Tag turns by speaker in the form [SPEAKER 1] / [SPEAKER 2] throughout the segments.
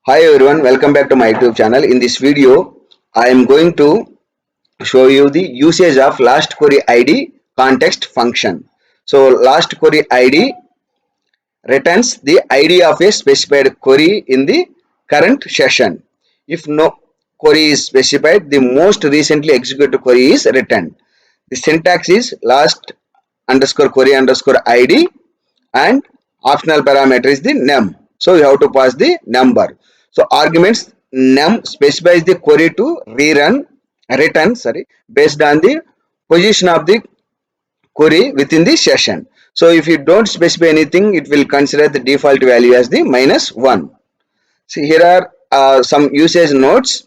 [SPEAKER 1] Hi everyone, welcome back to my YouTube channel. In this video, I am going to show you the usage of last query ID context function. So last query ID returns the ID of a specified query in the current session. If no query is specified, the most recently executed query is returned. The syntax is last underscore query underscore ID and optional parameter is the num. So you have to pass the number. So arguments num specifies the query to return based on the position of the query within the session. So if you don't specify anything, it will consider the default value as the -1. See, here are some usage notes,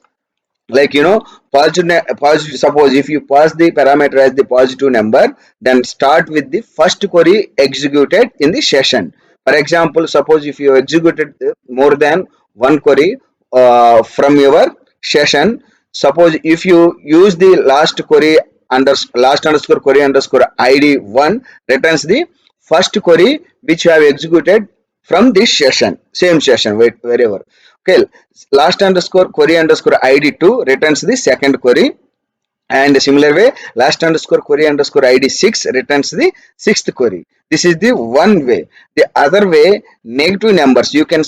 [SPEAKER 1] like positive. Suppose if you pass the parameter as the positive number, then start with the first query executed in the session. For example, suppose if you executed more than one query from your session, suppose if you use the last underscore query underscore id 1 returns the first query which you have executed from this session, same session, wherever. Okay, last underscore query underscore id 2 returns the second query, and similar way last underscore query underscore id 6 returns the sixth query. This is the one way. The other way, negative numbers, you can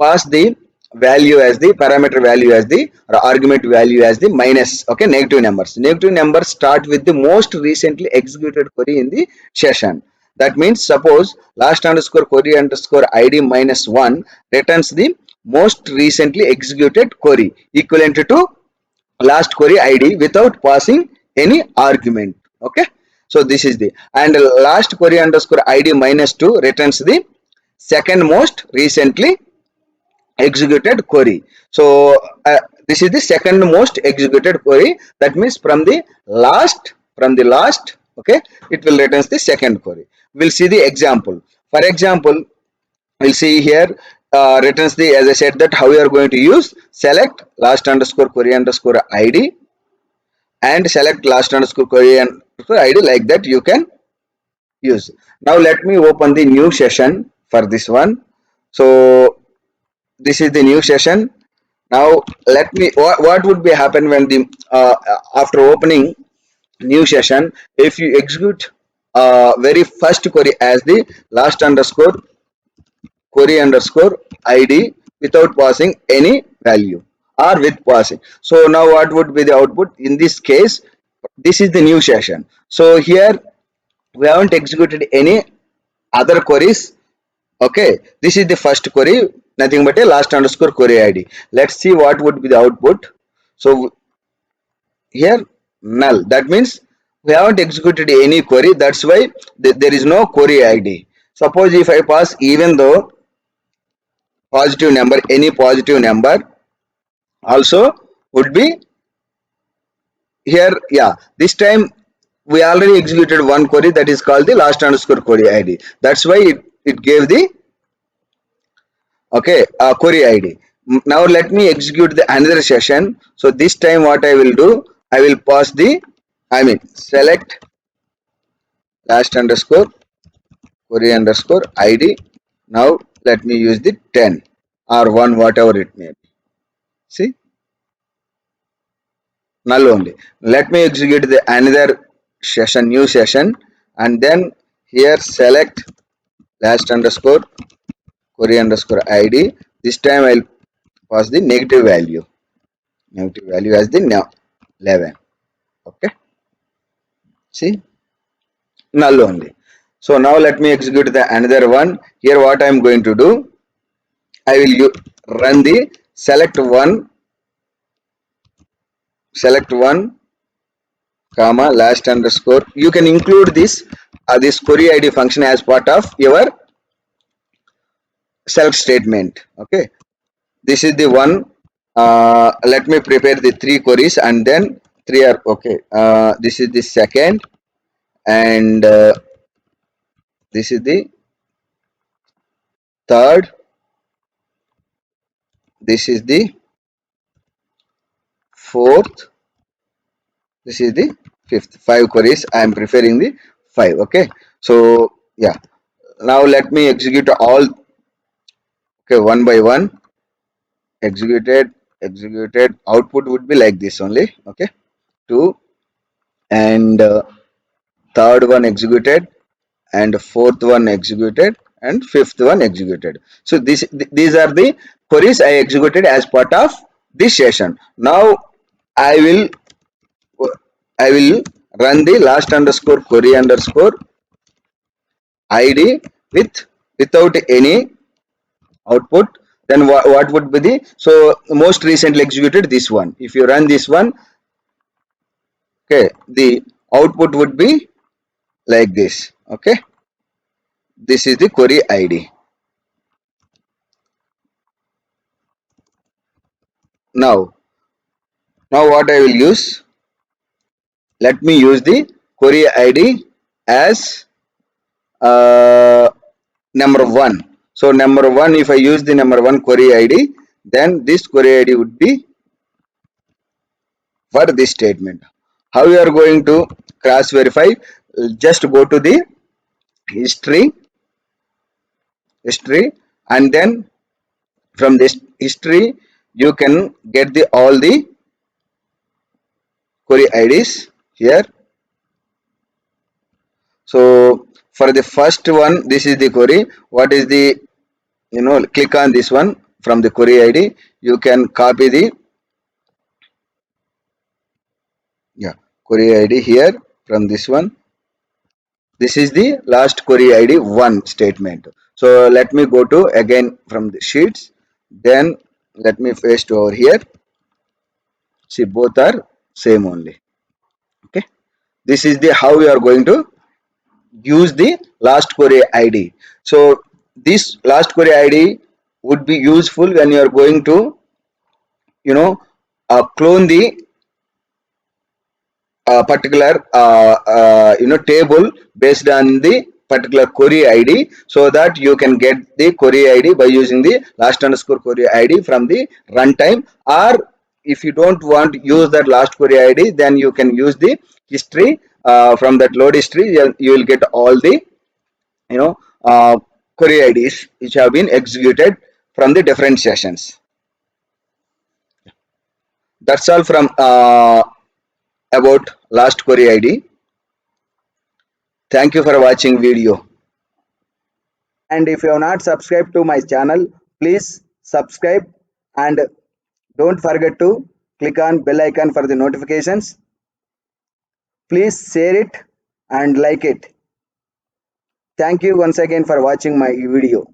[SPEAKER 1] pass the value as the parameter value as the or argument value as the minus. Okay, negative numbers start with the most recently executed query in the session. That means suppose last underscore query underscore id -1 returns the most recently executed query equivalent to last query id without passing any argument. Okay, so this is the, and last query underscore id -2 returns the second most recently executed query. So this is the second most executed query. That means from the last, okay, it will returns the second query. We'll see the example. For example, we'll see here, returns the, as I said, that how we are going to use select last underscore query underscore id and select last underscore query underscore id, like that you can use. Now let me open the new session for this one. So this is the new session. Now let me, what would be happen when the after opening new session, if you execute very first query as the last underscore query underscore id without passing any value or with passing. So now what would be the output in this case? This is the new session. So here we haven't executed any other queries. Okay, this is the first query, nothing but a last underscore query id. Let's see what would be the output. So here null, that means we haven't executed any query. That's why there is no query id. Suppose if I pass even though positive number, any positive number also would be here. Yeah, this time we already executed one query, that is called the last underscore query id. That's why it gave the, okay, query id. Now let me execute the another session. So this time what I will do, I will pass the, I mean select last underscore query underscore id. Now let me use the 10 or 1, whatever it may be. See, null only. Let me execute the another session, new session, and then here select last underscore query underscore id. This time I'll pass the negative value as the 11. Okay, see, null only. So now let me execute the another one. Here what I'm going to do, I will run the select one comma last underscore. You can include this query id function as part of your self statement. Okay, this is the one. Let me prepare the 3 queries, and then 3 are okay. This is the second, and this is the third, this is the fourth, this is the fifth. 5 queries, I am preferring the 5. Okay, so yeah, now let me execute all, okay, one by one executed output would be like this only. Okay, 2 and third one executed and fourth one executed and fifth one executed. So these are the queries I executed as part of this session. Now I will I will run the last underscore query underscore id without any output. Then what would be the, so most recently executed this one. If you run this one, okay, the output would be like this. Okay, this is the query id. Now what I will use, let me use the query id as uh, number one. So number one, if I use the number one query id, then this query id would be for this statement. How you are going to cross verify? Just go to the history, and then from this history you can get the all the query ids here. So for the first one, this is the query. What is the, click on this one. From the query id you can copy the query id here from this one. This is the last query id one statement. So let me go to again from the sheets, then let me paste over here. See, both are same only. Okay, this is the how you are going to use the last query id. So this last query id would be useful when you are going to, clone the particular table based on the particular query id, so that you can get the query id by using the last underscore query id from the runtime. Or if you don't want to use that last query id, then you can use the history. From that load history you will get all the, you know uh, query ids which have been executed from the different sessions. That's all from about last query id. Thank you for watching video. And if you have not subscribed to my channel, please subscribe, and don't forget to click on bell icon for the notifications. Please share it and like it. Thank you once again for watching my video.